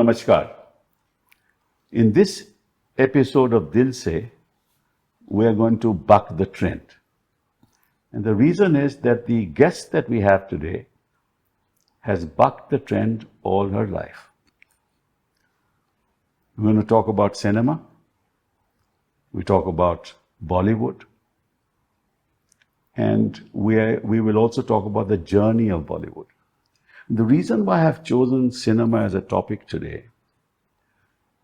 Namaskar. In this episode of Dil Se, we are going to buck the trend. And the reason is that the guest that we have today has bucked the trend all her life. We're going to talk about cinema. We talk about Bollywood. And we will also talk about the journey of Bollywood. The reason why I have chosen cinema as a topic today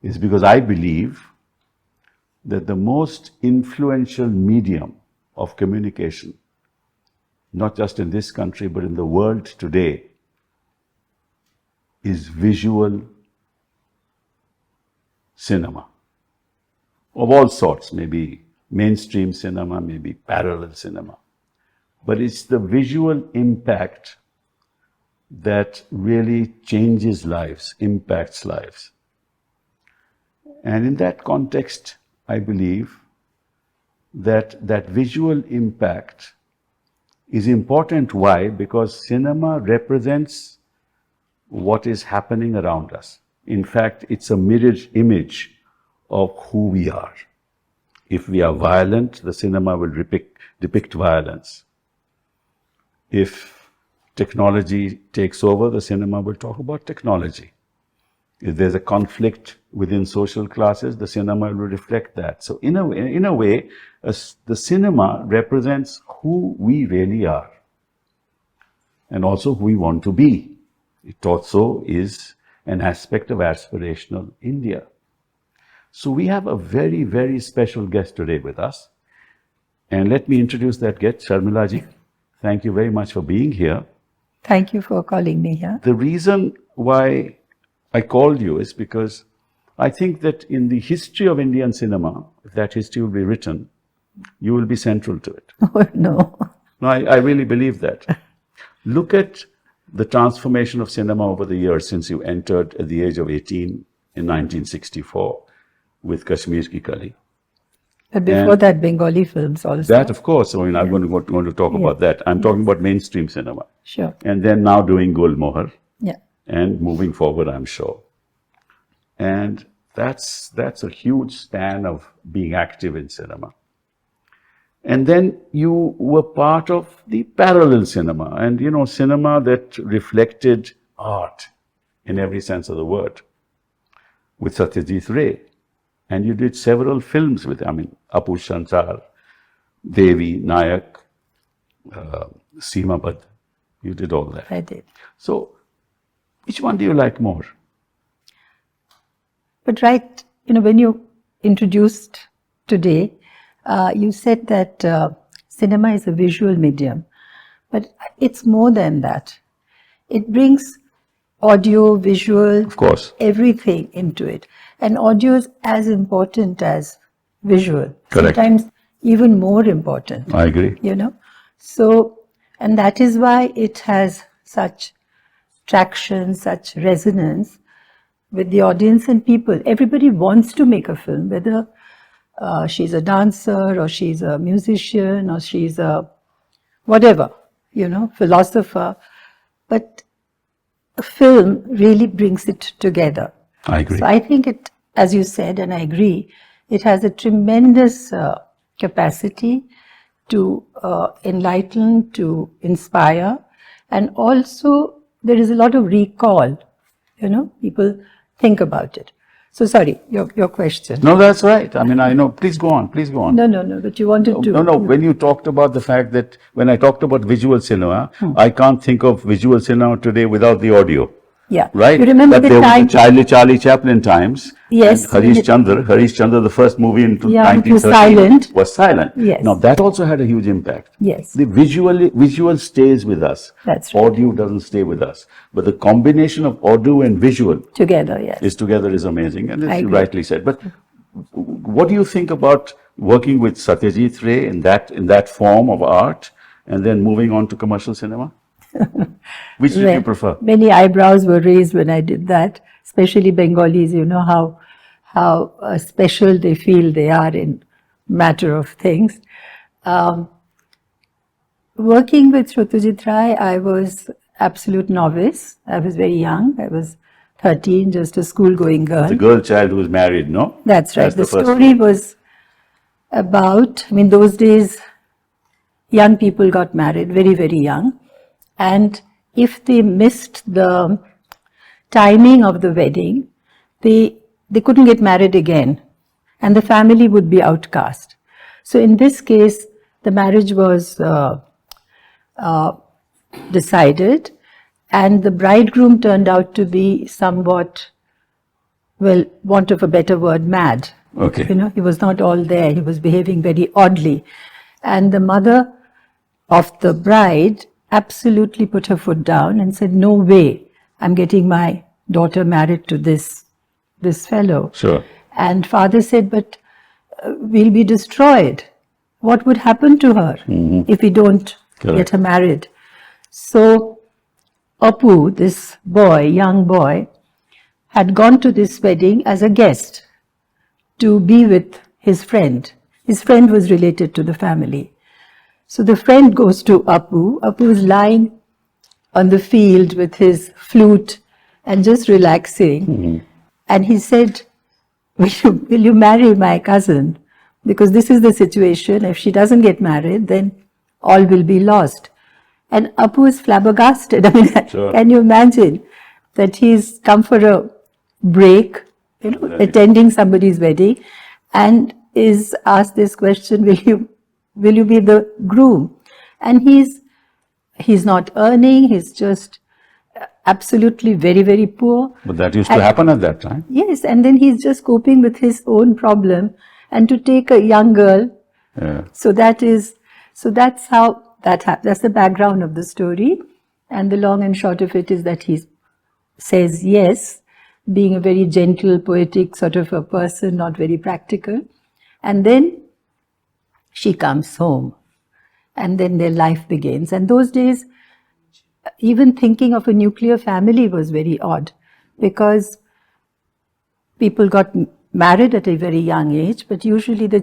is because I believe that the most influential medium of communication, not just in this country but in the world today, is visual cinema of all sorts, maybe mainstream cinema, maybe parallel cinema. But it's the visual impact that really changes lives, impacts lives. And in that context, I believe that visual impact is important. Why? Because cinema represents what is happening around us. In fact, it's a mirror image of who we are. If we are violent, the cinema will depict violence. If technology takes over, the cinema will talk about technology. If there's a conflict within social classes, the cinema will reflect that. So in a way, the cinema represents who we really are and also who we want to be. It also is an aspect of aspirational India. So we have a very, very special guest today with us. And let me introduce that guest, Sharmila ji. Thank you very much for being here. Thank you for calling me here. The reason why I called you is because I think that in the history of Indian cinema, if that history will be written, you will be central to it. Oh, no. No, I really believe that. Look at the transformation of cinema over the years since you entered at the age of 18 in 1964 with Kashmir Ki Kali. But before that, Bengali films also. That, of course. I mean, I'm going to talk about that. I'm talking about mainstream cinema. Sure. And then now doing Gul Mohar. Yeah. And moving forward, I'm sure. And that's a huge span of being active in cinema. And then you were part of the parallel cinema, and cinema that reflected art in every sense of the word, with Satyajit Ray. And you did several films with, Apu Shansar, Devi, Nayak, Seema Bad. You did all that. I did. So, which one do you like more? But when you introduced today, you said that cinema is a visual medium. But it's more than that. It brings audio, visual, Of course. Everything into it. And audio is as important as visual. Correct. Sometimes even more important. I agree. So, and that is why it has such traction, such resonance with the audience and people. Everybody wants to make a film, whether she's a dancer or she's a musician or she's a whatever, philosopher. But a film really brings it together. I agree. So I think it, as you said, and I agree, it has a tremendous capacity to enlighten, to inspire, and also there is a lot of recall. People think about it. So sorry, your question. No, that's right. I know. Please go on. No, but you wanted to. No. When you talked about the fact that when I talked about visual cinema, I can't think of visual cinema today without the audio. Yeah. Right? You remember but the time? Charlie Chaplin times. Yes. Harish Chandra, the first movie in 1930 was silent. Yes. Now that also had a huge impact. Yes. The visual stays with us. That's right. Audio doesn't stay with us. But the combination of audio and visual together, yes, is amazing. And as you rightly said. But what do you think about working with Satyajit Ray in that form of art and then moving on to commercial cinema? Which did you prefer? Many eyebrows were raised when I did that, especially Bengalis. You know how special they feel they are in matter of things. Working with Satyajit Ray, I was absolute novice. I was very young. I was 13, just a school-going girl. The girl child who was married, no? That's right. The the first story one. was about, I mean, those days, young people got married very, very young. And if they missed the timing of the wedding, they couldn't get married again. And the family would be outcast. So in this case, the marriage was decided, and the bridegroom turned out to be somewhat, well, want of a better word, mad. Okay. You know, he was not all there. He was behaving very oddly. And the mother of the bride absolutely put her foot down and said, no way, I'm getting my daughter married to this fellow. Sure. And father said, but we'll be destroyed. What would happen to her if we don't get her married? So Apu, this boy, young boy, had gone to this wedding as a guest to be with his friend. His friend was related to the family. So the friend goes to Apu. Apu is lying on the field with his flute and just relaxing. And he said, will you marry my cousin? Because this is the situation. If she doesn't get married, then all will be lost. And Apu is flabbergasted. I mean, Sure. Can you imagine that he's come for a break, you know, attending somebody's wedding, and is asked this question, will you be the groom? And he's not earning, he's just absolutely very, very poor. But that used to happen at that time. Yes, and then he's just coping with his own problem, and to take a young girl. Yeah. So that's how that's the background of the story, and the long and short of it is that he says yes, being a very gentle, poetic sort of a person, not very practical, and then she comes home, and then their life begins. And those days, even thinking of a nuclear family was very odd, because people got married at a very young age, but usually the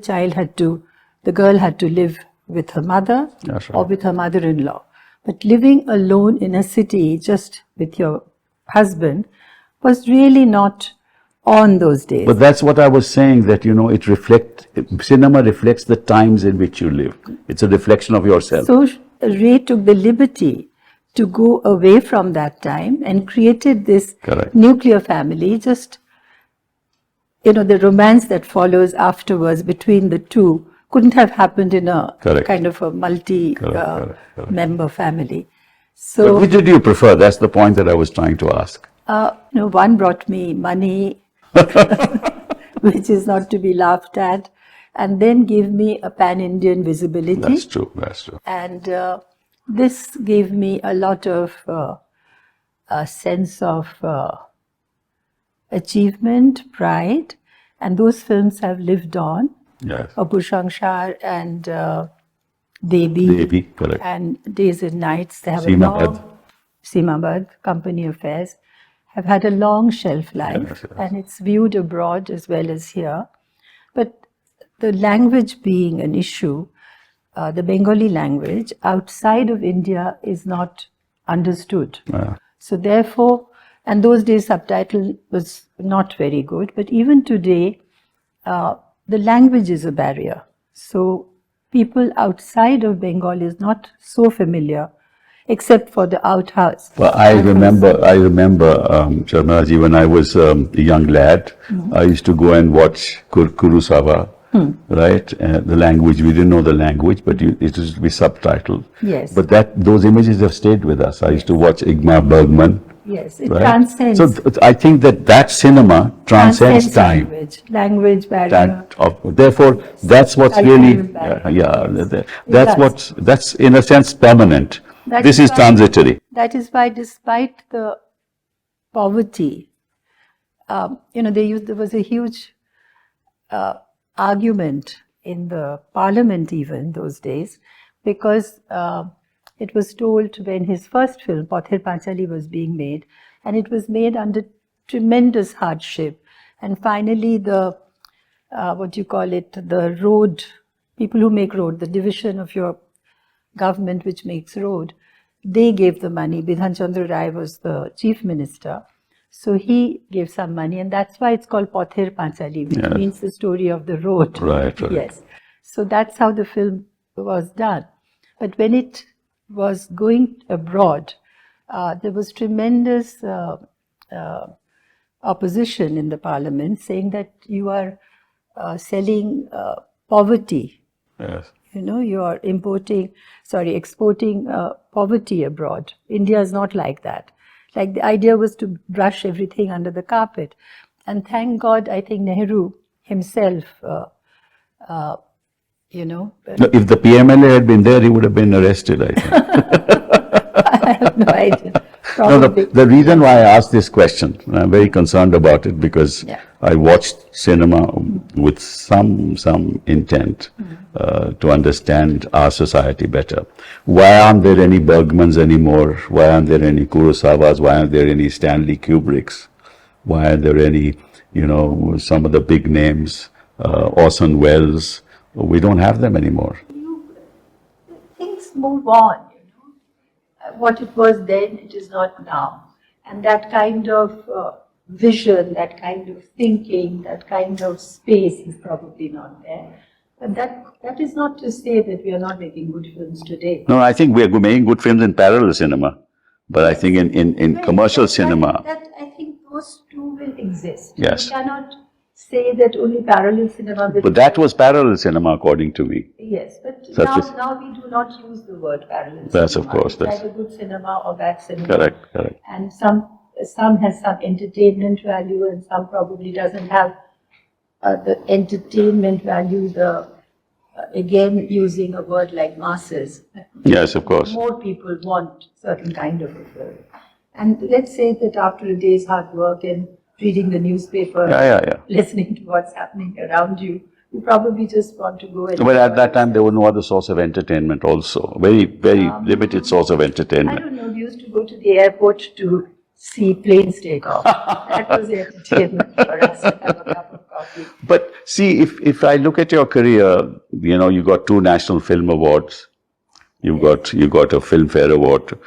girl had to live with her mother. That's right. Or with her mother-in-law. But living alone in a city just with your husband was really not on those days. But that's what I was saying, that, you know, cinema reflects the times in which you live. It's a reflection of yourself. So Ray took the liberty to go away from that time and created this Correct. nuclear family. Just, you know, the romance that follows afterwards between the two couldn't have happened in a Correct. kind of a multi-member family. But So, which did you prefer? That's the point that I was trying to ask. one brought me money, which is not to be laughed at, and then gave me a pan-Indian visibility. That's true. That's true. And this gave me a lot of a sense of achievement, pride, and those films have lived on. Yes. Apu Shangshar and Devi, Devi, correct. and Days and Nights. They have Seemabad. a long Seemabad, Company Affairs, have had a long shelf life, Yes, yes. and it's viewed abroad as well as here. But the language being an issue, the Bengali language outside of India is not understood. So therefore, and those days subtitle was not very good, but even today, the language is a barrier. So people outside of Bengal is not so familiar, except for the outhouse. Well, I remember, Sharmilaji, when I was a young lad, I used to go and watch Kurusawa, right? The language, we didn't know the language, but it used to be subtitled. Yes. But those images have stayed with us. I used to watch Ingmar Bergman. Yes, it right? transcends. So I think that cinema transcends time. Language barrier. Therefore, that's what's Cultural really, barrier. that's in a sense permanent. This is transitory. That is why, despite the poverty, there was a huge argument in the parliament even those days, because it was told when his first film, Pather Panchali, was being made, and it was made under tremendous hardship. And finally, the road, people who make road, the division of your government which makes road, they gave the money. Bidhan Chandra Rai was the chief minister. So he gave some money, and that's why it's called Pothir Panchali, which Yes. means the story of the road. Right, right. Yes. So that's how the film was done. But when it was going abroad, there was tremendous opposition in the parliament saying that you are selling poverty. Yes. You know, you are exporting poverty abroad. India is not like that. Like, the idea was to brush everything under the carpet. And thank God, I think Nehru himself, you know, No, if the PMLA had been there, he would have been arrested, I think. I have no idea. No, Probably. the reason why I asked this question, and I'm very concerned about it because Yeah. I watched cinema with some intent to understand our society better. Why aren't there any Bergmans anymore? Why aren't there any Kurosawas? Why aren't there any Stanley Kubricks? Why aren't there any, some of the big names, Orson Welles? We don't have them anymore. Things move on, you know. What it was then, it is not now. And that kind of vision, that kind of thinking, that kind of space is probably not there. But that is not to say that we are not making good films today. No, I think we're making good films in parallel cinema. But I think in Right, commercial cinema, I think those two will exist. Yes. You cannot say that only parallel cinema will but that was parallel cinema according to me. Yes, but Such as- now we do not use the word parallel That's cinema. of course, It's that's- either good cinema or bad cinema. Correct. And some has some entertainment value, and some probably doesn't have the entertainment value. Again, using a word like masses. Yes, of course. More people want certain kind of a film. And let's say that after a day's hard work and reading the newspaper, Yeah. listening to what's happening around you, you probably just want to go and. But at that time, there was no other source of entertainment also. Very limited source of I entertainment. don't know, we used to go to the airport to see planes take off. That was entertainment for us, to have a cup of coffee. But see, if I look at your career, you got 2 National Film Awards. You got a Filmfare Award.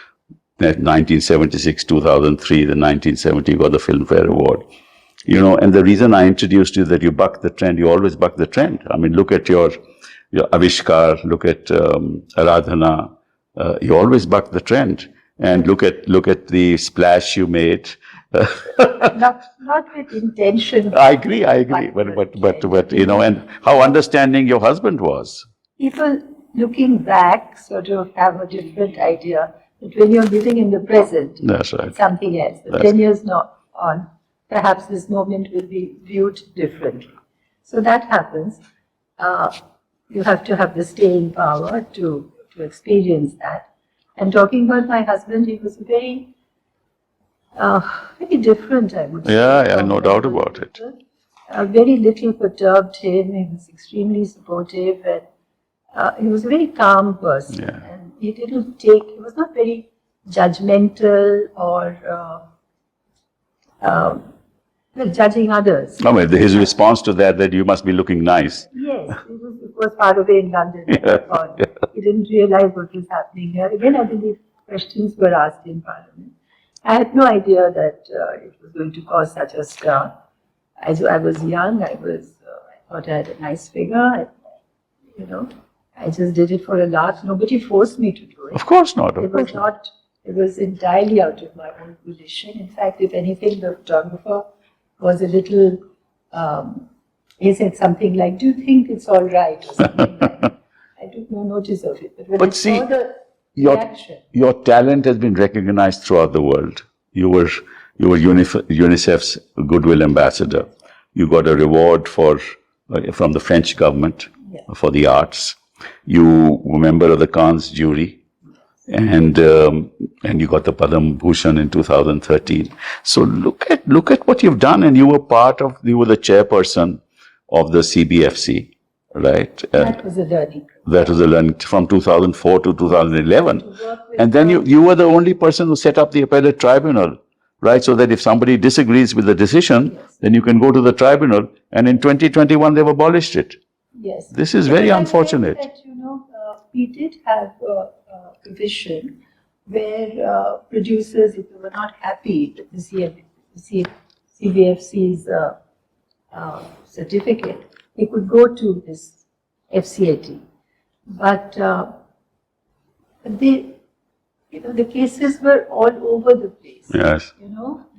1976, 2003, the 1970 you got the Filmfare Award. And the reason I introduced you that you buck the trend, you always buck the trend. I mean, look at your Avishkar, look at Aradhana, you always buck the trend. And look at the splash you made. Not with intention. I agree. But and how understanding your husband was. People looking back sort of have a different idea that when you're living in the present, That's right. it's something else. But That's- 10 years on, perhaps this moment will be viewed differently. So that happens. You have to have the staying power to experience that. And talking about my husband, he was very different, I would say. Yeah, no doubt about it. Very little perturbed him. He was extremely supportive, and he was a very calm person. Yeah. And he was not very judgmental or judging others. No, but his response to that you must be looking nice. Yes, it was far away in London at that point. He didn't realize what was happening here. Again, I believe questions were asked in Parliament. I had no idea that it was going to cause such a stir. As I was young, I thought I had a nice figure. I just did it for a laugh. Nobody forced me to do it. Of course not. It was entirely out of my own volition. In fact, if anything, the photographer was a little, he said something like, "Do you think it's all right?" or something like that. I took no notice of it. But when I see, saw the reaction, your talent has been recognized throughout the world. You were UNICEF's Goodwill Ambassador. You got a reward from the French government for the arts. You were a member of the Cannes jury. And you got the Padam Bhushan in 2013. So look at what you've done, and you were the chairperson of the CBFC, right? that was a learning. That was a learning from 2004 to 2011. And then you were the only person who set up the appellate tribunal, right? So that if somebody disagrees with the decision, then you can go to the tribunal. And in 2021, they've abolished it. Yes. This is very unfortunate. That, we did have a provision where producers, if they were not happy with the CVFC's certificate, he could go to this FCAT. But they, the cases were all over the place. Yes.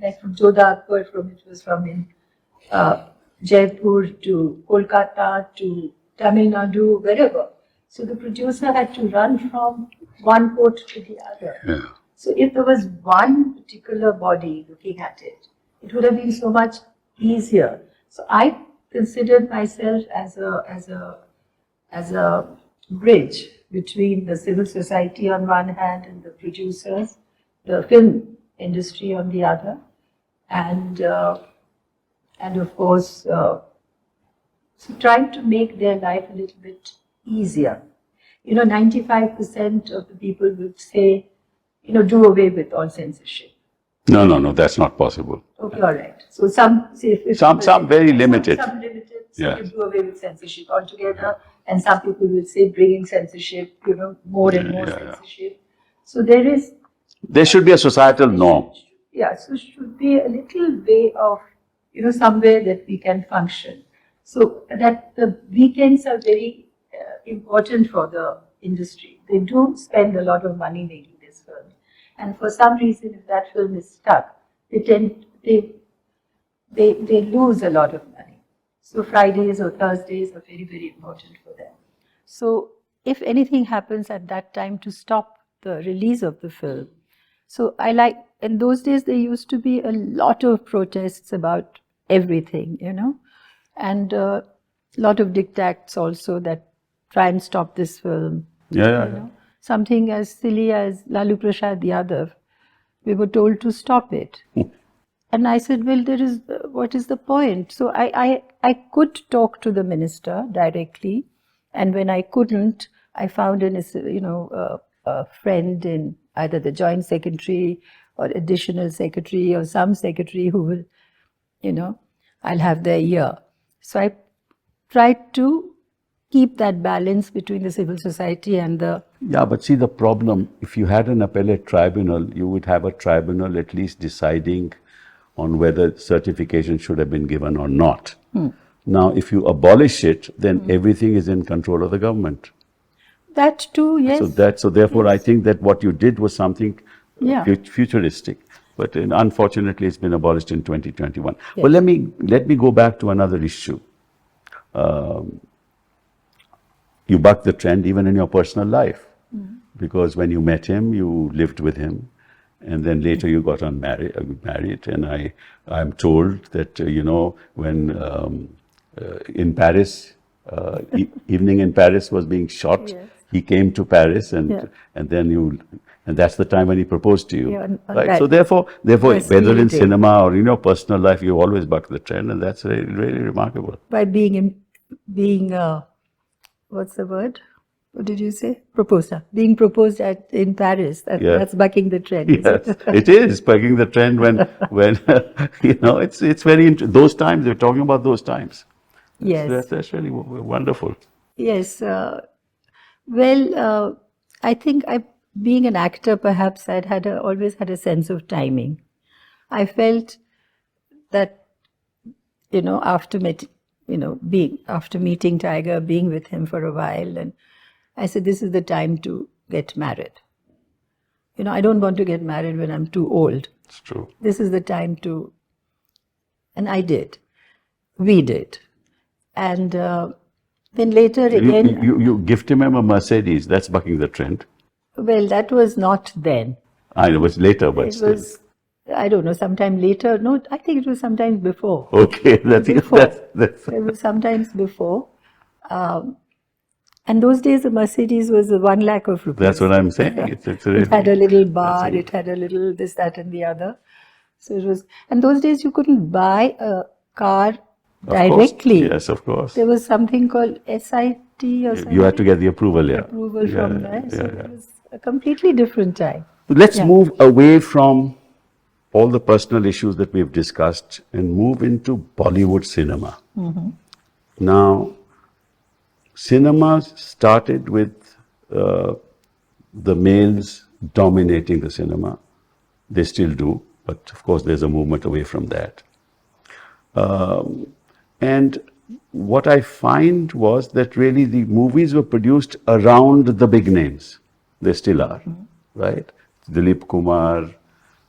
Like from Jodha Akbar, it was from in Jaipur to Kolkata to Tamil Nadu, wherever. So the producer had to run from one court to the other. Yeah. So if there was one particular body looking at it, it would have been so much easier. So I considered myself as a bridge between the civil society on one hand and the producers, the film industry on the other, and of course, so trying to make their life a little bit easier. 95% of the people would say, do away with all censorship. No, that's not possible. Okay, all right. So some say 50%, Some very limited. Some limited, so Yeah. you do away with censorship altogether. And some people will say bringing censorship, more and more censorship. So There should be a societal norm. Yeah, so should be a little way of, somewhere that we can function. So that the weekends are very important for the industry. They do spend a lot of money making this film. And for some reason, if that film is stuck, they lose a lot of money. So Fridays or Thursdays are very, very important for them. So if anything happens at that time to stop the release of the film, so in those days there used to be a lot of protests about everything, and a lot of diktats also that try and stop this film. Yeah. Something as silly as Lalu Prasad Yadav, we were told to stop it. And I said, well, what is the point? So I could talk to the minister directly, and when I couldn't, I found a friend in either the joint secretary or additional secretary or some secretary who will, I'll have their ear. So I tried to keep that balance between the civil society and the... Yeah, but see the problem, if you had an appellate tribunal, you would have a tribunal at least deciding on whether certification should have been given or not. Now, if you abolish it, then everything is in control of the government. That too, yes. So therefore, I think that what you did was something futuristic. But unfortunately, it's been abolished in 2021. Yes. But let me go back to another issue. You bucked the trend even in your personal life, because when you met him, you lived with him, and then later you got married. And I'm told that when in Paris, Evening in Paris was being shot, Yes. he came to Paris, and that's the time when he proposed to you. Yeah, on right? that So therefore, first whether in meeting. cinema or in your personal life, you always buck the trend, and that's really, really remarkable. By what's the word? What did you say? Proposed. Being proposed in Paris. That's bucking the trend. Yes, it is bucking the trend when it's very those times we're talking about those times. Yes. That's really wonderful. Yes. I think being an actor, perhaps I'd always had a sense of timing. I felt that, after meeting Tiger, being with him for a while, and I said, this is the time to get married. I don't want to get married when I'm too old. It's true. This is the time to, and I did. We did. And then later again... You gifted him a Mercedes, that's bucking the trend. Well, that was not then. I know, it was later, but It still. was, I don't know, sometime later. No, I think it was sometimes before. Okay, that's... It was sometimes before. And those days, the Mercedes was 1 lakh of rupees. That's what I'm saying. It had a little bar, it had a little this, that, and the other. So it was... And those days, you couldn't buy a car directly. Yes, of course. There was something called SIT or something. You had to get the approval, Approval from there. So it was a completely different time. Let's move away from all the personal issues that we've discussed and move into Bollywood cinema. Now, cinema started with the males dominating the cinema. They still do. But of course, there's a movement away from that. And what I find was that really the movies were produced around the big names. They still are, right? Dilip Kumar,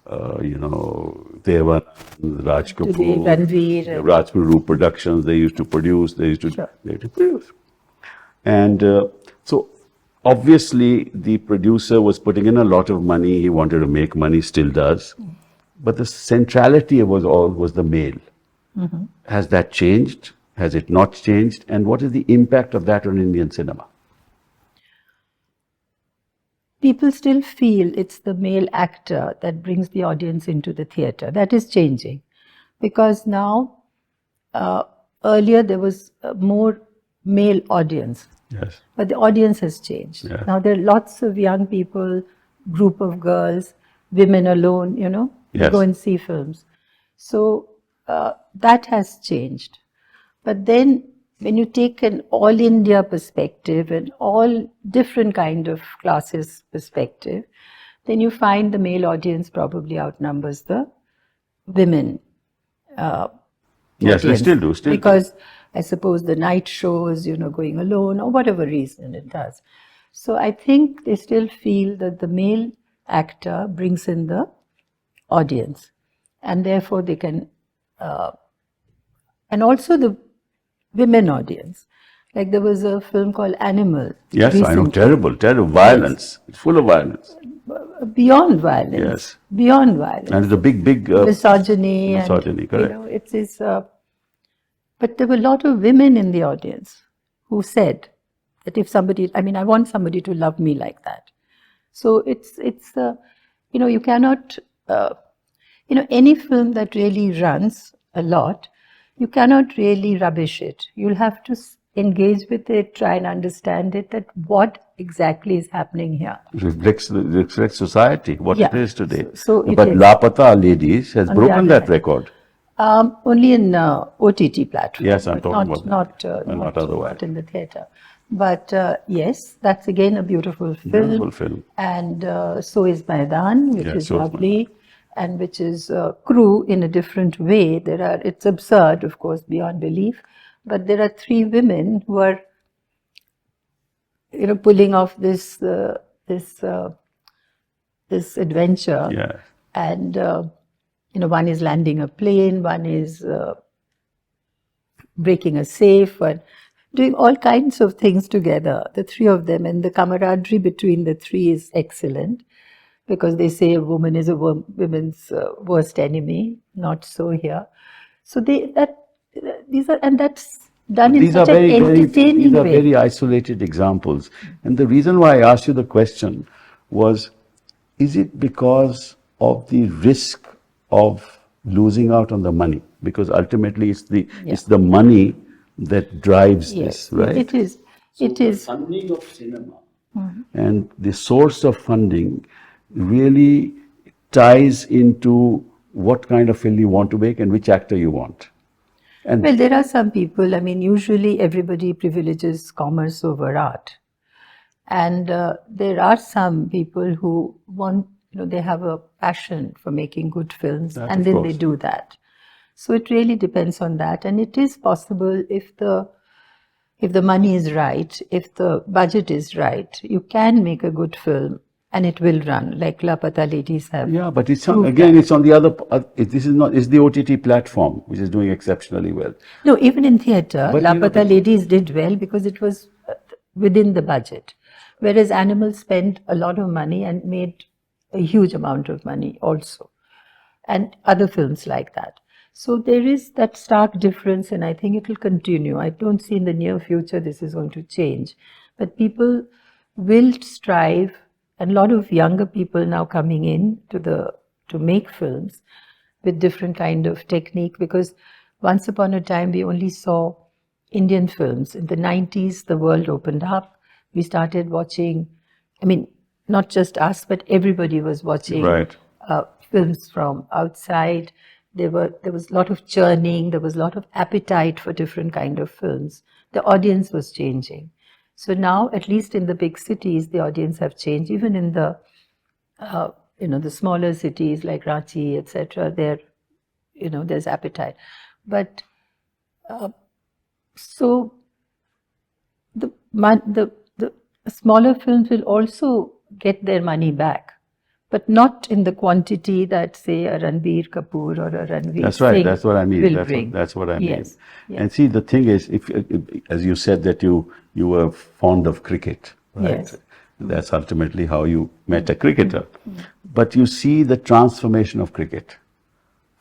Devan, Raj Kapoor, Ranveer. Rajpuru Productions. They used to produce. They used to produce. And so obviously the producer was putting in a lot of money. He wanted to make money, still does. But the centrality was the male. Has that changed? Has it not changed? And what is the impact of that on Indian cinema? People still feel it's the male actor that brings the audience into the theatre. That is changing. Because now, earlier there was more male audience. Yes. But the audience has changed. Yeah. Now there are lots of young people, group of girls, women alone, Yes. go and see films. So that has changed. But then when you take an all India perspective and all different kind of classes perspective, then you find the male audience probably outnumbers the women. Yes, they audience. still do. Still Because I suppose the night shows, going alone or whatever reason it does. So I think they still feel that the male actor brings in the audience, and therefore they can, and also the women audience. Like there was a film called Animal. Yes, I know. recently. Terrible violence. It's full of violence. Beyond violence. Yes. Beyond violence. And it's a big Misogyny. misogyny, And, correct. it's but there were a lot of women in the audience who said that if somebody, I want somebody to love me like that. So it's you cannot, any film that really runs a lot, you cannot really rubbish it. You'll have to engage with it, try and understand it, that what exactly is happening here. It reflects society, what Yeah. it is today. So it But is. Lapata Ladies has On the broken other that hand. record. Only in OTT platform. Yes, I'm but talking not, about that. not, Not otherwise. not in the theatre. But yes, that's again a beautiful film. Beautiful film. And so is Maidan, which Yeah, is so is lovely, and which is Crew in a different way. It's absurd, of course, beyond belief, but there are three women who are, pulling off this adventure. Yeah. And one is landing a plane, one is breaking a safe, one doing all kinds of things together, the three of them, and the camaraderie between the three is excellent, because they say a woman is a woman's worst enemy. Not so here. So that's done in These such are an entertaining these are way. very isolated examples. And the reason why I asked you the question was, is it because of the risk of losing out on the money? Because ultimately it's the money that drives Yes, this, right? it is. It is. Funding of cinema and the source of funding really ties into what kind of film you want to make and which actor you want. And Well, there are some people, usually everybody privileges commerce over art. And there are some people who want, they have a passion for making good films, That, and of then course. they do that. So it really depends on that. And it is possible if the money is right, if the budget is right, you can make a good film and it will run, like Lapata Ladies have. yeah, but it's proved again, that. it's on the other. This is not. It's the OTT platform which is doing exceptionally well. No, even in theatre, But, Lapata Ladies did well because it was within the budget. Whereas Animal spent a lot of money and made a huge amount of money also. And other films like that. So there is that stark difference, and I think it will continue. I don't see in the near future this is going to change. But people will strive, and a lot of younger people now coming in to make films with different kind of technique, because once upon a time we only saw Indian films. In the 90s, the world opened up. We started watching, not just us, but everybody was watching Right. films from outside. There was a lot of churning. There was a lot of appetite for different kind of films. The audience was changing. So now, at least in the big cities, the audience have changed. Even in the the smaller cities like Ranchi, etc., there, there's appetite. But so the smaller films will also get their money back, but not in the quantity that, say, a Ranbir Kapoor or a Ranveer That's right. Singh That's what I mean. will bring. That's what I mean. Yes. And see, the thing is, if as you said that you were fond of cricket, right? Yes. That's ultimately how you met a cricketer. But you see the transformation of cricket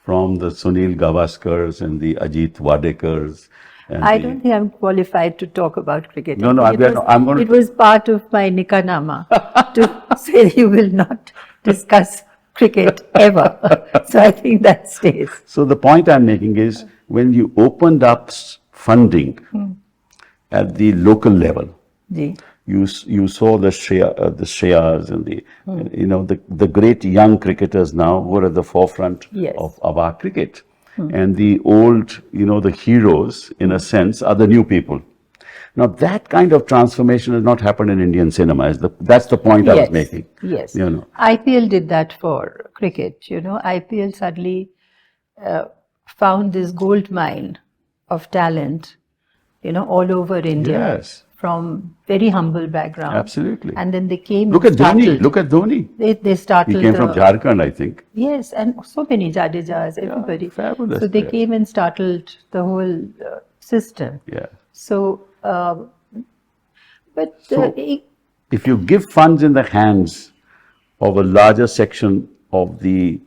from the Sunil Gavaskars and the Ajit Wadekars. And I don't think I'm qualified to talk about cricket. No, no, I'm going to. It was part of my Nikanama to say you will not discuss cricket ever. So I think that stays. So the point I'm making is when you opened up funding at the local level, you saw the Shreyas and the great young cricketers now who are at the forefront of our cricket. And the old, the heroes, in a sense, are the new people. Now, that kind of transformation has not happened in Indian cinema. That's the point I was making. Yes. IPL did that for cricket. IPL suddenly found this gold mine of talent, all over India. Yes. From very humble background. Absolutely. And then they came. Look at Dhoni. Look at Dhoni. They started. He came from Jharkhand, I think. Yes, and so many Jadejas, everybody. Fabulous. So they came and startled the whole system. Yeah. So, if you give funds in the hands of a larger section of the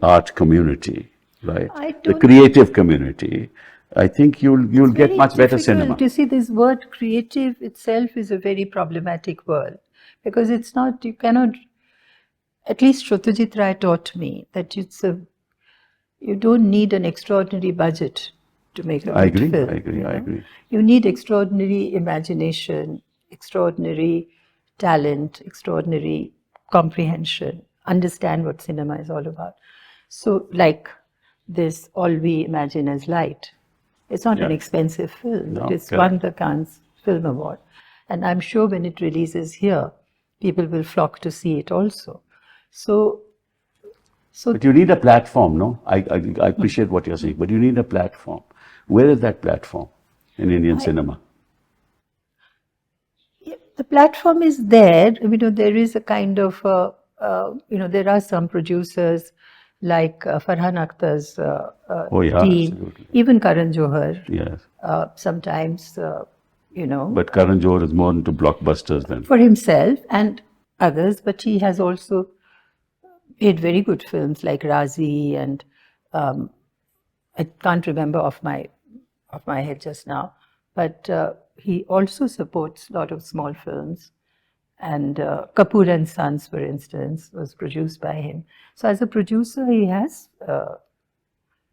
art community, right? The creative community, I think you'll get much better cinema. You see, this word creative itself is a very problematic word because it's not, you cannot, at least Shrutajit Rai taught me that you don't need an extraordinary budget to make a good film. I agree. You need extraordinary imagination, extraordinary talent, extraordinary comprehension, understand what cinema is all about. So like this All We Imagine as Light. It's not an expensive film. No, it's won the Cannes Film Award. And I'm sure when it releases here, people will flock to see it also. But you need a platform, no? I appreciate what you're saying, but you need a platform. Where is that platform in Indian cinema? The platform is there. There is a kind of, there are some producers like Farhan Akhtar's team, absolutely. even Karan Johar. Yes. Sometimes, But Karan Johar is more into blockbusters than. For himself and others, but he has also made very good films like Razi and I can't remember off my head just now, but he also supports a lot of small films. And Kapoor and Sons, for instance, was produced by him. So as a producer, he has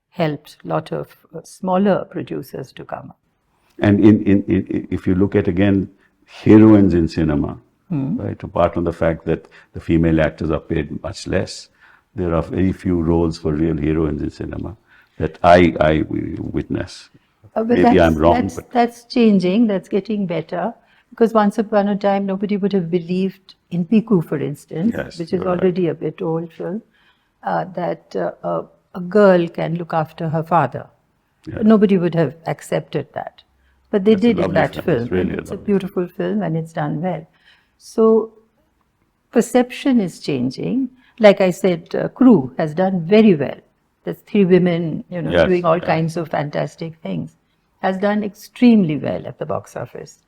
helped a lot of smaller producers to come up. And if you look at, again, heroines in cinema, right, apart from the fact that the female actors are paid much less, there are very few roles for real heroines in cinema that I witness. Maybe I'm wrong. That's changing, that's getting better. Because once upon a time, nobody would have believed in Piku, for instance, which is already a bit old film, that a girl can look after her father. Yes. Nobody would have accepted that. But they did in that film. It's a beautiful film and it's done well. So perception is changing. Like I said, Crew has done very well. There's 3 women, doing all kinds of fantastic things. Has done extremely well at the box office.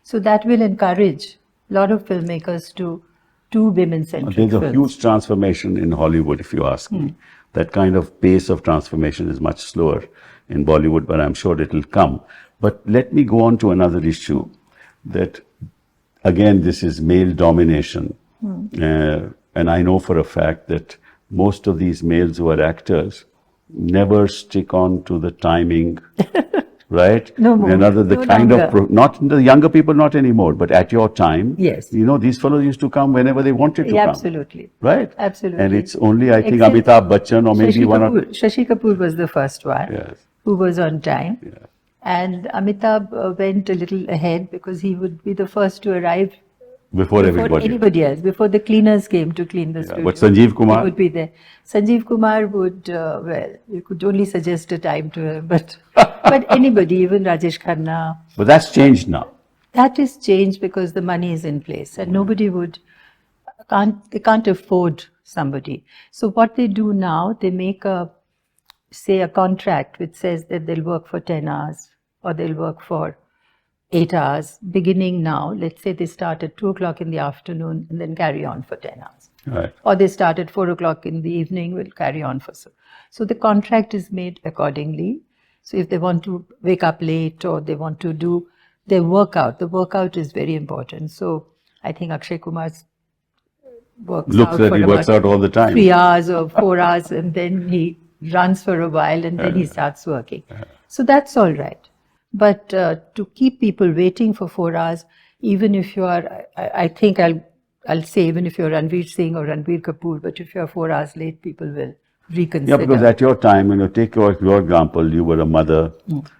So that will encourage a lot of filmmakers to do women-centric films. There's a huge transformation in Hollywood, if you ask me. That kind of pace of transformation is much slower in Bollywood, but I'm sure it will come. But let me go on to another issue that, again, this is male domination. And I know for a fact that most of these males who are actors never stick on to the timing. Right? No more. Another the no kind longer. of not the younger people, not anymore. But at your time, yes, these fellows used to come whenever they wanted to come. Absolutely. Right? Absolutely. And it's only I think Amitabh Bachchan or maybe Shashi Kapoor was the first one who was on time. And Amitabh went a little ahead because he would be the first to arrive Before everybody. anybody else, before the cleaners came to clean the studio. But Sanjeev Kumar? He would be there. Sanjeev Kumar would, well, you could only suggest a time to him, but anybody, even Rajesh Khanna. But that's changed now. That is changed because the money is in place and nobody they can't afford somebody. So what they do now, they make a contract which says that they'll work for 10 hours or they'll work for 8 hours, beginning now. Let's say they start at 2 o'clock in the afternoon and then carry on for 10 hours. Right. Or they start at 4 o'clock in the evening, will carry on for so the contract is made accordingly. So if they want to wake up late or they want to do their workout, the workout is very important. So I think Akshay Kumar works out all the time. 3 hours or 4 hours and then he runs for a while and then he starts working. So that's all right. But to keep people waiting for 4 hours, even if you are, I think I'll say even if you're Ranveer Singh or Ranbir Kapoor, but if you're 4 hours late, people will reconsider. Yeah, because at your time, take your example, you were a mother,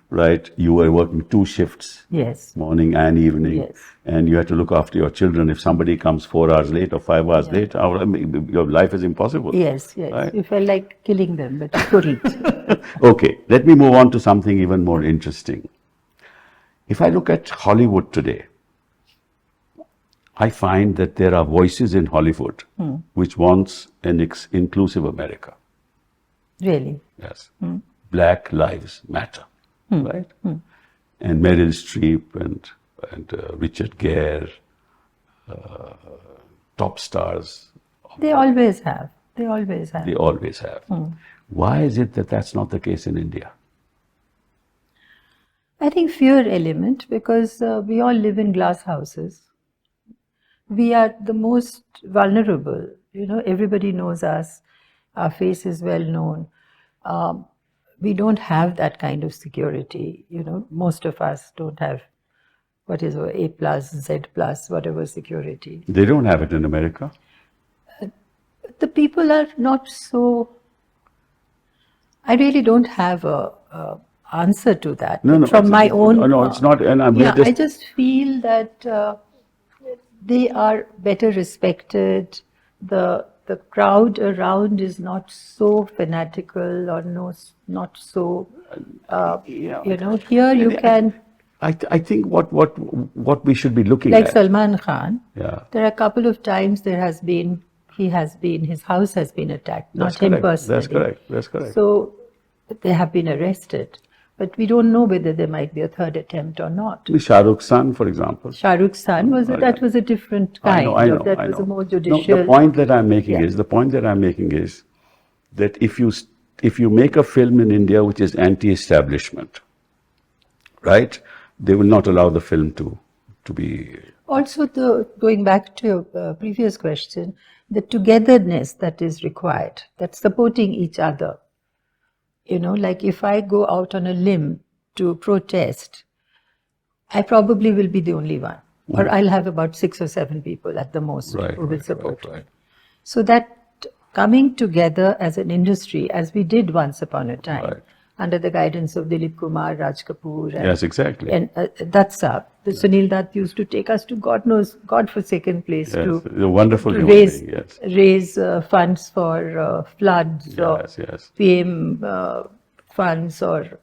right? You were working 2 shifts. Yes. Morning and evening. Yes. And you had to look after your children. If somebody comes 4 hours late or 5 hours late, your life is impossible. Yes. Right? You felt like killing them, but you couldn't. Okay, let me move on to something even more interesting. If I look at Hollywood today, I find that there are voices in Hollywood which wants an inclusive America. Really? Yes. Black lives matter, right? And Meryl Streep and Richard Gere, top stars. They always have. They always have. They always have. Why is it that that's not the case in India? I think fear element, because we all live in glass houses. We are the most vulnerable. Everybody knows us. Our face is well known. We don't have that kind of security. Most of us don't have what is A plus, Z plus, whatever security. They don't have it in America. The people are not so. I really don't have a answer to that. No, from my own. No, it's not. And I just feel that they are better respected. The crowd around is not so fanatical or not so. Here you can. I think what we should be looking like at. Salman Khan. Yeah. There are a couple of times his house has been attacked, That's not him correct. personally. That's correct. So they have been arrested. But we don't know whether there might be a third attempt or not. Shah Rukh's son, for example. Shah Rukh's son was a different kind. I know. Was a more judicial. No, the point that I'm making is that if you make a film in India which is anti-establishment, right, they will not allow the film to be. Also, going back to your previous question, the togetherness that is required, that's supporting each other. Like if I go out on a limb to protest, I probably will be the only one. Or I'll have about 6 or 7 people at the most who will support me. So that coming together as an industry, as we did once upon a time, under the guidance of Dilip Kumar, Raj Kapoor. Yes, exactly. And that's up. The Sunil Dutt used to take us to God-forsaken place to wonderful raise funds for floods or PM funds or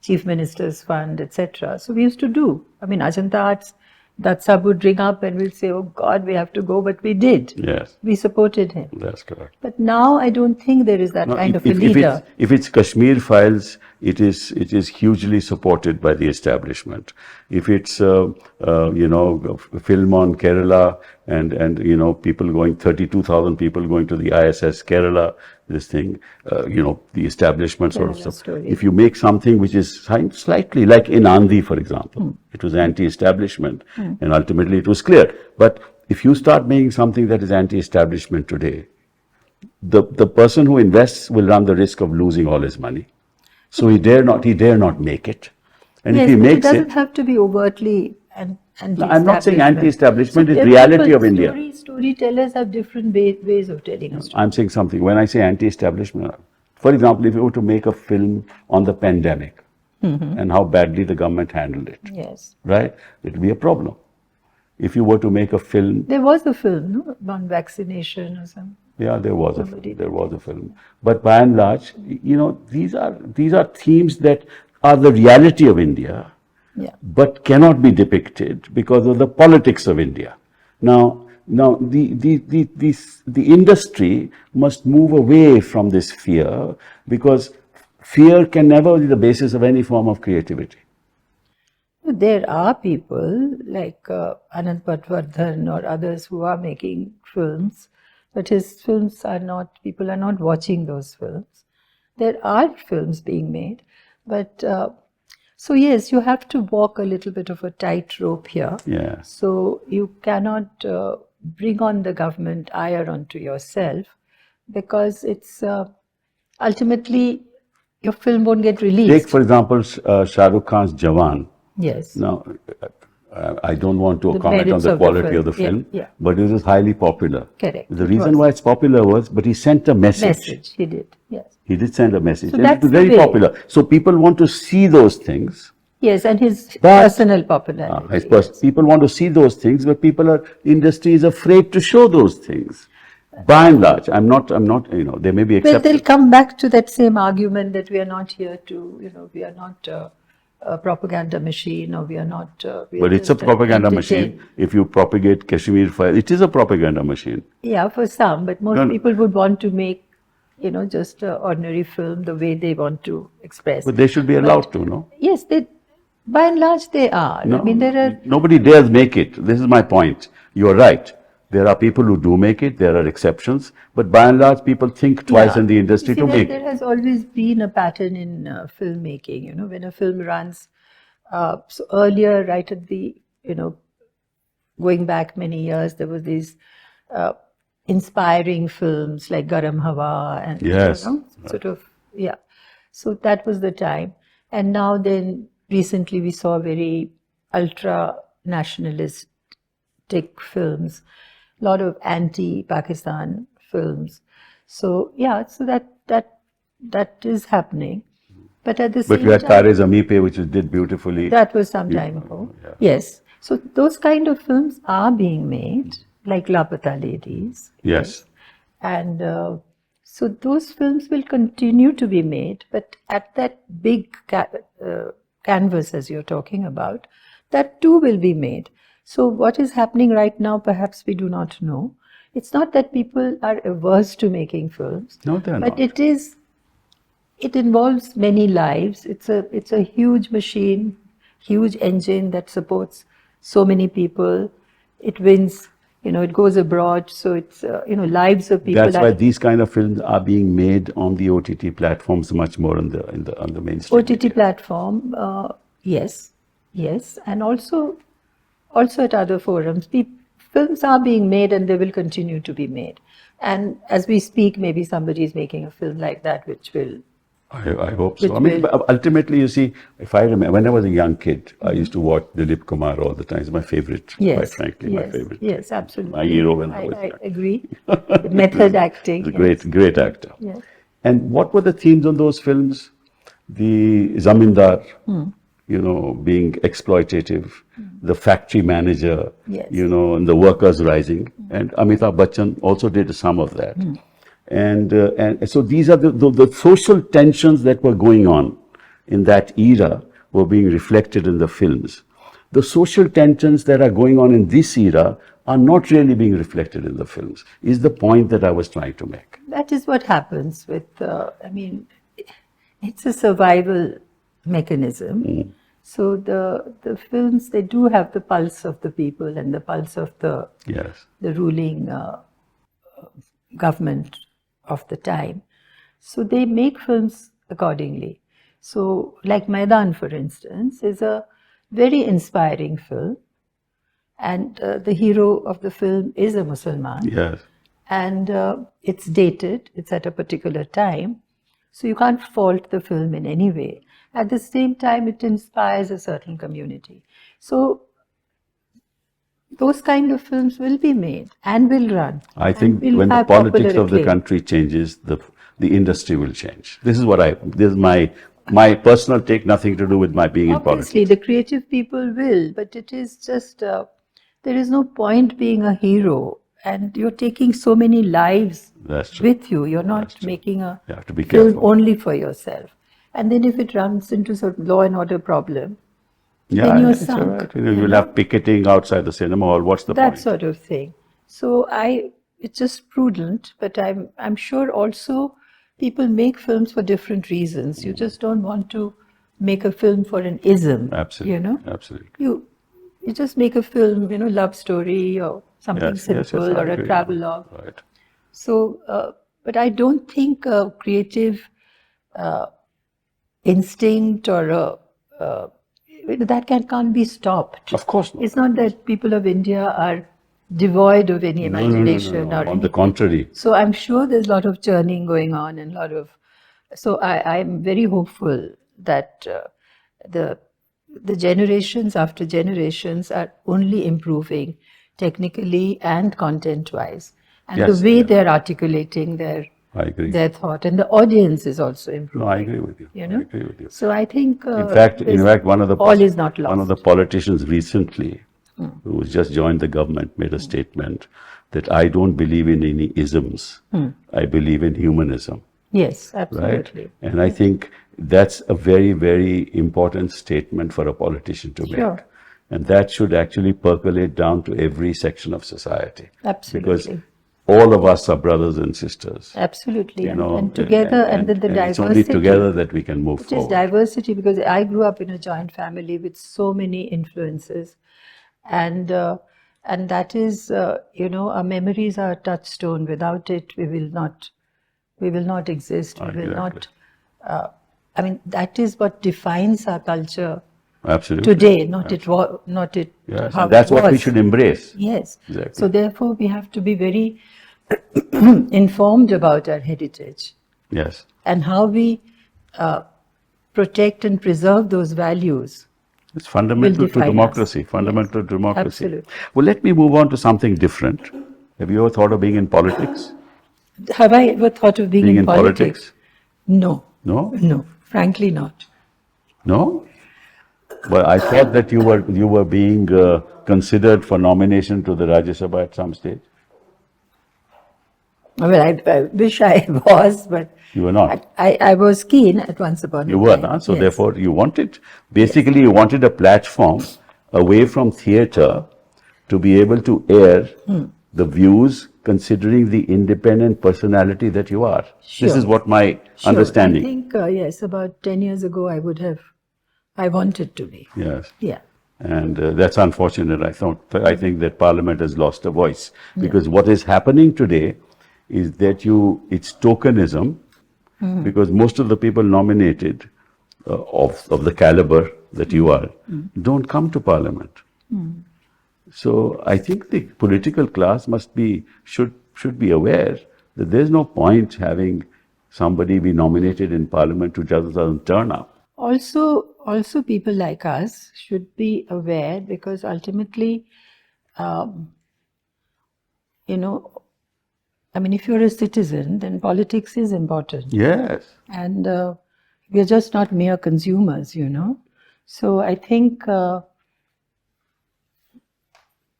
Chief Minister's Fund, etc. So we used to do. Ajanta Arts, Dutt Sahab would ring up and we'll say, oh God, we have to go, but we did. Yes. We supported him. That's correct. But now I don't think there is that kind of a leader. If it's Kashmir files, it is hugely supported by the establishment. If it's a film on Kerala and people going 32,000 people going to the ISS Kerala, this thing, the establishment sort of. If you make something which is slightly like in Andhi, for example, it was anti-establishment, and ultimately it was clear. But if you start making something that is anti-establishment today, the person who invests will run the risk of losing all his money. So he dare not make it. And if he makes it doesn't have to be overtly anti-establishment. I'm not saying anti-establishment, it's reality of India. Storytellers have different ways of telling a story. I'm saying something. When I say anti-establishment, for example, if you were to make a film on the pandemic and how badly the government handled it, yes, right, it would be a problem. If you were to make a film, There was a film, no, on vaccination or something. yeah, there was a Somebody film. There was a film. But by and large, these are themes that are the reality of India, Yeah. but cannot be depicted because of the politics of India. Now, the industry must move away from this fear, because fear can never be the basis of any form of creativity. There are people like Anand Patwardhan or others who are making films, but his films are not, people are not watching those films. There are films being made, but so yes, you have to walk a little bit of a tightrope here. Yeah. So you cannot bring on the government ire onto yourself, because it's ultimately your film won't get released. Take, for example, Shah Rukh Khan's Jawan. Yes. Now, I don't want to The comment on merits the of the quality film. of the Yeah, film, yeah. but it was highly popular. Correct. The It reason was. why it's popular was, but he sent a message. Message, he did, yes. He did send a message. So and that's it was the very way. popular. So people want to see those things. Yes, and his But- personal popularity. I suppose people want to see those things, but industry is afraid to show those things. By and large, I'm not, there may be Well, exceptions. they'll come back to that same argument that we are not here to, we are not a propaganda machine, or we are not. We are But it's a just propaganda entertain. machine. If you propagate Kashmir fire, it is a propaganda machine. Yeah, for some, but most No. people would want to make, just an ordinary film the way they want to express. But they should be allowed to, no? Yes, by and large, they are. No, I mean, there are. nobody dares make it. This is my point. You are right. There are people who do make it. There are exceptions. But by and large, people think twice Yeah. in the industry See, to make there it. has always been a pattern in filmmaking. When a film runs, so earlier, right at the, going back many years, there was these inspiring films like Garam Hawa and Yes. sort of, yeah. So that was the time. And now then, recently we saw very ultra nationalistic films, a lot of anti-Pakistan films. So yeah, so that is happening. But at the But same we had time, Tare Zameen Pe, which did beautifully. that was some time ago. yeah. Yes. So those kind of films are being made, like Lapata Ladies. Yes. And so those films will continue to be made, but at that big canvas, as you're talking about, that too will be made. So what is happening right now, perhaps we do not know. It's not that people are averse to making films, No, they're but not. it involves many lives. It's a huge machine, huge engine that supports so many people. It wins, it goes abroad. So it's, lives of people. That's why these kind of films are being made on the OTT platforms much more on the mainstream. OTT platform, yes, and also at other forums. Films are being made and they will continue to be made. And as we speak, maybe somebody is making a film like that, which will. I hope so. Which I mean, will- but ultimately, you see, if I remember, when I was a young kid, I used to watch Dilip Kumar all the time. It's my favorite, Yes, quite frankly, my favorite. Yes, absolutely. My hero when I was I young. agree. The method acting. He's a great actor. Yes. And what were the themes on those films? The zamindar, being exploitative, the factory manager, Yes. and the workers rising. And Amitabh Bachchan also did some of that. And so these are the social tensions that were going on in that era were being reflected in the films. The social tensions that are going on in this era are not really being reflected in the films, is the point that I was trying to make. That is what happens with, it's a survival mechanism. So the films, they do have the pulse of the people and the pulse of the Yes. ruling government of the time. So they make films accordingly. So like Maidan, for instance, is a very inspiring film. And the hero of the film is a Muslim. Yes. And it's dated, it's at a particular time. So you can't fault the film in any way. At the same time, it inspires a certain community. So those kind of films will be made and will run. I and think will when the have politics popular of the acclaim. country changes, the industry will change. This is my personal take, nothing to do with my being in Obviously, politics. the creative people will, but it is just, the there is no point being a hero, and you're taking so many lives That's true. with you. You're not That's true. making a You have to be film careful. only for yourself. And then if it runs into some law and order problem, Yeah, then you're it's all sunk. right. You'll have picketing outside the cinema hall. What's the That point? sort of thing. So it's just prudent, but I'm sure also people make films for different reasons. You just don't want to make a film for an ism. Absolutely. You know, Absolutely. you just make a film, love story or something Yes, yes, simple, yes, I or a agree. travelogue. Right. So, but I don't think a creative instinct or that can't be stopped. Of course not. It's not that people of India are devoid of any No, imagination no. or On the anything. contrary. So I'm sure there's a lot of churning going on and a lot of. So I'm very hopeful that the generations after generations are only improving technically and content-wise, and Yes, the way yeah. they're articulating I agree. their thought, and the audience is also improving. No, I agree with you. You know? I agree with you. So I think In fact, one of the all is not lost. one of the politicians recently, who just joined the government, made a statement that I don't believe in any isms. I believe in humanism. Yes, Right? absolutely. And I think that's a very, very important statement for a politician to make. Sure. And that should actually percolate down to every section of society. Absolutely. Because all of us are brothers and sisters. Absolutely. You know, and together, and then the and it's diversity. only together that we can move It is forward. diversity, because I grew up in a joint family with so many influences, and that is, our memories are a touchstone. Without it, we will not exist. We will not. I mean, that is what defines our culture Absolutely. today. Not it. Yes, How and that's it what we was. should embrace. Yes. Exactly. So therefore, we have to be very informed about our heritage Yes. and how we protect and preserve those values. It's fundamental to define us. democracy. Fundamental to democracy. Absolutely. Well, let me move on to something different. Have you ever thought of being in politics? Have I ever thought of being in politics? No. No? No, frankly not. No? Well, I thought that you were being considered for nomination to the Rajya Sabha at some stage. Well, I wish I was, but You were not. I was keen at once upon a You were, time. huh? So Yes. therefore you wanted, basically you wanted a platform away from theatre to be able to air the views considering the independent personality that you are. This Sure. is what my Sure. understanding. I think, yes, about 10 years ago, I wanted to be. Yes. Yeah. And that's unfortunate. I think that Parliament has lost a voice because what is happening today is that it's tokenism, because most of the people nominated of the caliber that you are don't come to Parliament. So I think the political class should be aware that there's no point having somebody be nominated in Parliament who just doesn't turn up. Also, people like us should be aware, because ultimately, I mean, if you're a citizen, then politics is important. Yes. And we're just not mere consumers, So I think,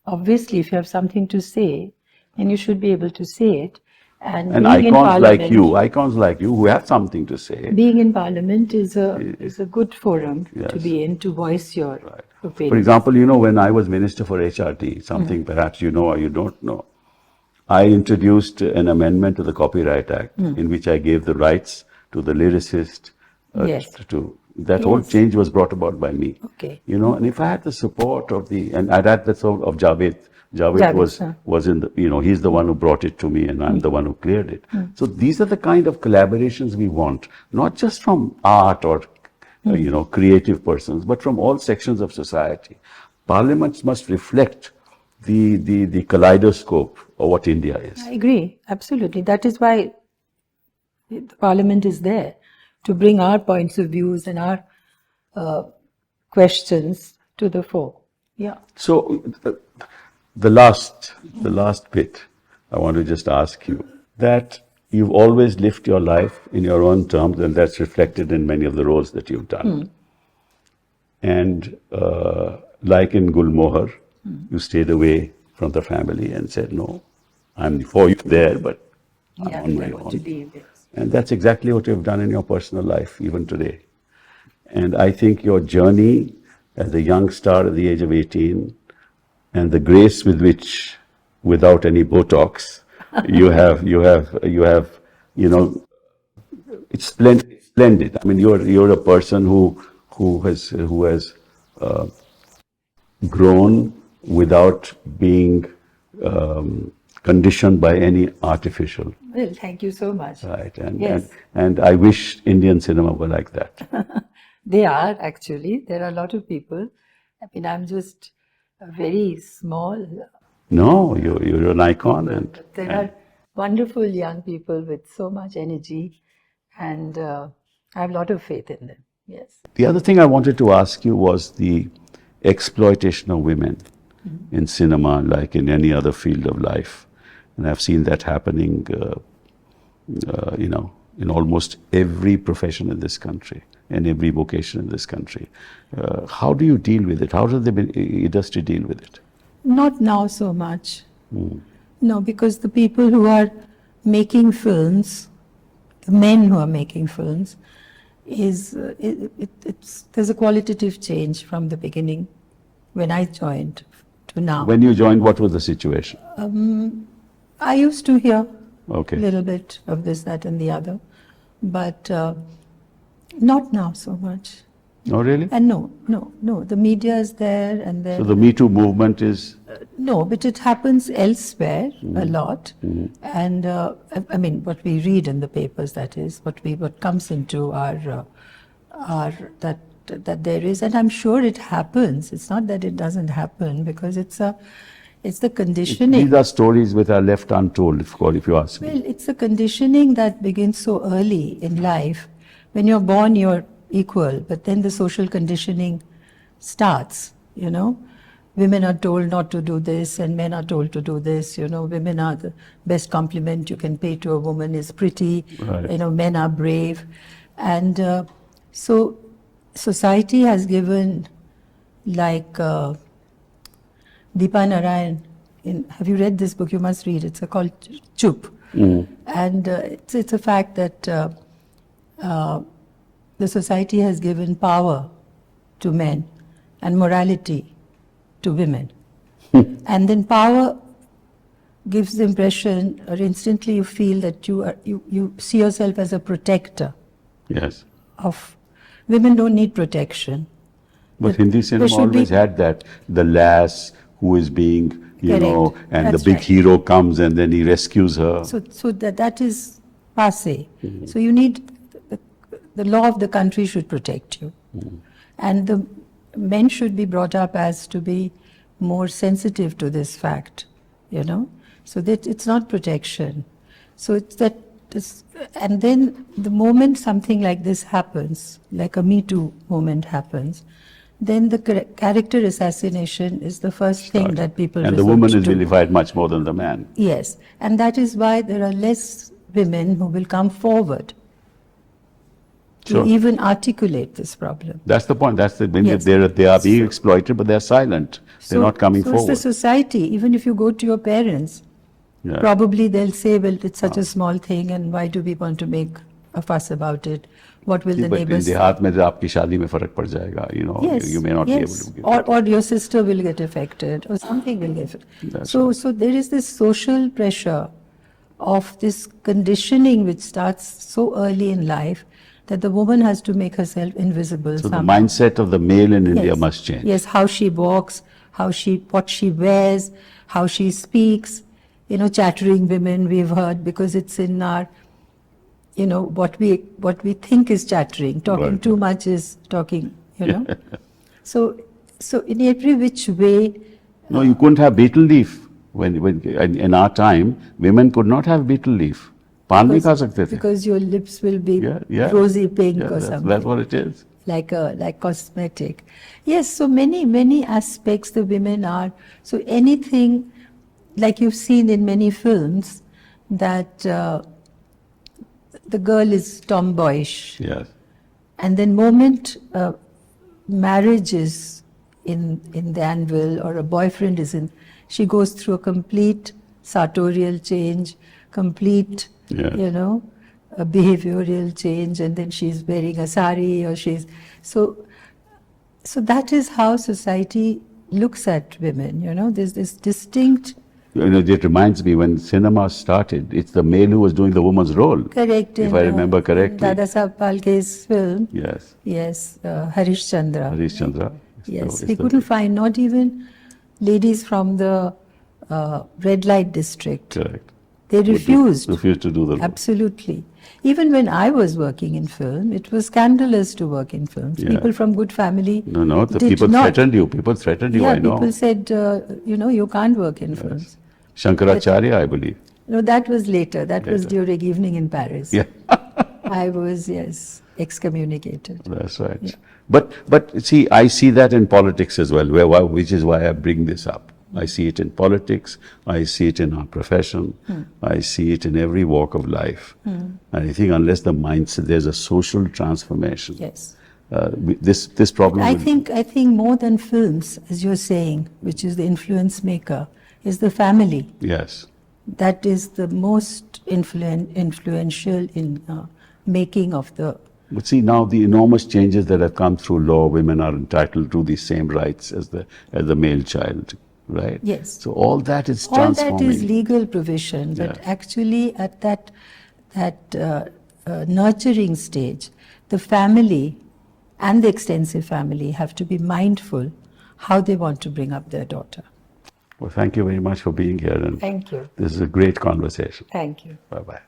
obviously, if you have something to say, then you should be able to say it. And being in icons like you who have something to say. Being in Parliament is a good forum to Yes. be in, to voice your opinion. For example, when I was Minister for HRT, something perhaps you know or you don't know, I introduced an amendment to the Copyright Act in which I gave the rights to the lyricist. Yes. That whole change was brought about by me. Okay. And if I had the support and I'd had the support of Javed. Javed was in the, he's the one who brought it to me and I'm the one who cleared it. So these are the kind of collaborations we want, not just from art or, creative persons, but from all sections of society. Parliaments must reflect the kaleidoscope of what India is. I agree, absolutely. That is why the Parliament is there, to bring our points of views and our questions to the fore. Yeah. So the last bit, I want to just ask you that you've always lived your life in your own terms, and that's reflected in many of the roles that you've done. And like in Gulmohar, you stayed away from the family and said, no, I'm for you there, but I'm Yeah, on my I want own. to leave, yes. And that's exactly what you've done in your personal life, even today. And I think your journey as a young star at the age of 18 and the grace with which, without any Botox, you know, it's splendid. Splendid. I mean, you're a person who has grown without being conditioned by any artificial. Well, thank you so much. Right, Yes. and I wish Indian cinema were like that. They are actually. There are a lot of people. I mean, I'm just a very small. No, you're an icon, and There are wonderful young people with so much energy, and I have a lot of faith in them. Yes. the other thing I wanted to ask you was the exploitation of women in cinema, like in any other field of life, and I've seen that happening, in almost every profession in this country and every vocation in this country. How do you deal with it? How does the industry deal with it? Not now so much. No, because the people who are making films, the men who are making films, there's a qualitative change from the beginning when I joined to now. When you joined, what was the situation? I used to hear Okay. a little bit of this, that, and the other, but not now so much. Oh, really? And no, the media is there, and So then the Me Too movement is. no, but it happens elsewhere a lot. And I mean, what we read in the papers, that is, what comes into our that there is, and I'm sure it happens. It's not that it doesn't happen, because it's the conditioning. These are stories which are left untold, if you ask me. Well, it's the conditioning that begins so early in life. When you're born, you're equal, but then the social conditioning starts, Women are told not to do this, and men are told to do this, Women are the best compliment you can pay to a woman is pretty, Right. Men are brave. And so society has given, like Deepa Narayan, have you read this book? You must read it. It's called Chup. And it's a fact that the society has given power to men and morality to women. And then power gives the impression, or instantly you feel that you see yourself as a protector Yes. of women. Don't need protection. But Hindi cinema should be- always had that. The lass who is being, Correct. and That's the big right. hero comes and then he rescues her. So that is passé. So you need, the law of the country should protect you. And the men should be brought up as to be more sensitive to this fact, so that it's not protection. So it's that, and then the moment something like this happens, like a Me Too moment happens, then the character assassination is the first thing that people And the resort woman is to. vilified much more than the man. Yes, and that is why there are less women who will come forward to Sure. even articulate this problem. That's the point. That's the Yes. they are being exploited, but they're silent. They're not coming so forward. it's the society. Even if you go to your parents, Yeah. probably they'll say, well, it's such a small thing, and why do we want to make a fuss about it? What will the But in neighbors say? देहात में आपकी शादी में फर्क पड़ जाएगा, Yes, you may not be able yes. to give. Or your sister will get affected, or something will get affected. That's So there is this social pressure of this conditioning which starts so early in life that the woman has to make herself invisible So the somehow. mindset of the male in India Yes. must change. Yes, how she walks, what she wears, how she speaks. Chattering women we've heard, because it's in our, what we think is chattering. Talking Right. too much is talking. So in every which way. No, you couldn't have betel leaf. When in our time, women could not have betel leaf. पान भी खा सकते थे. Because your lips will be Yeah. rosy pink Yeah, or something. that's what it is. Like cosmetic. Yes, so many aspects the women are. So anything, like you've seen in many films, that the girl is tomboyish. Yes. And then moment marriage is in the anvil, or a boyfriend is in, she goes through a complete sartorial change, complete, Yes. you know, a behavioral change, and then she's wearing a sari, or she's so that is how society looks at women. You know, there's this distinct. You know, it reminds me when cinema started, it's the male who was doing the woman's role. Correct. If I remember correctly. Dada Saheb Phalke's film. Yes. Yes, Harish Chandra. Harish Chandra. Yes, he couldn't find not even ladies from the red light district. Correct. They refused. Refused to do the role. Absolutely. Even when I was working in film, it was scandalous to work in films. Yeah. People from good family. No, the did people not. threatened you. People threatened you, Yeah, I know. people said, you know, you can't work in films. Shankaracharya, I believe. No, that was later. That was Later. during Evening in Paris. Yeah. I was, yes, excommunicated. That's right. But see, I see that in politics as well, which is why I bring this up. I see it in politics, I see it in our profession, I see it in every walk of life. And I think unless the mindset, there's a social transformation. Yes. This problem. I think more than films, as you're saying, which is the influence maker, is the family. Yes. That is the most influential in making of the. But see, now the enormous changes that have come through law, women are entitled to the same rights as the male child, right? Yes. So all that is All transforming. that is legal provision, but Yeah. actually at that nurturing stage, the family and the extensive family have to be mindful how they want to bring up their daughter. Well, thank you very much for being here. And Thank you. this is a great conversation. Thank you. Bye-bye.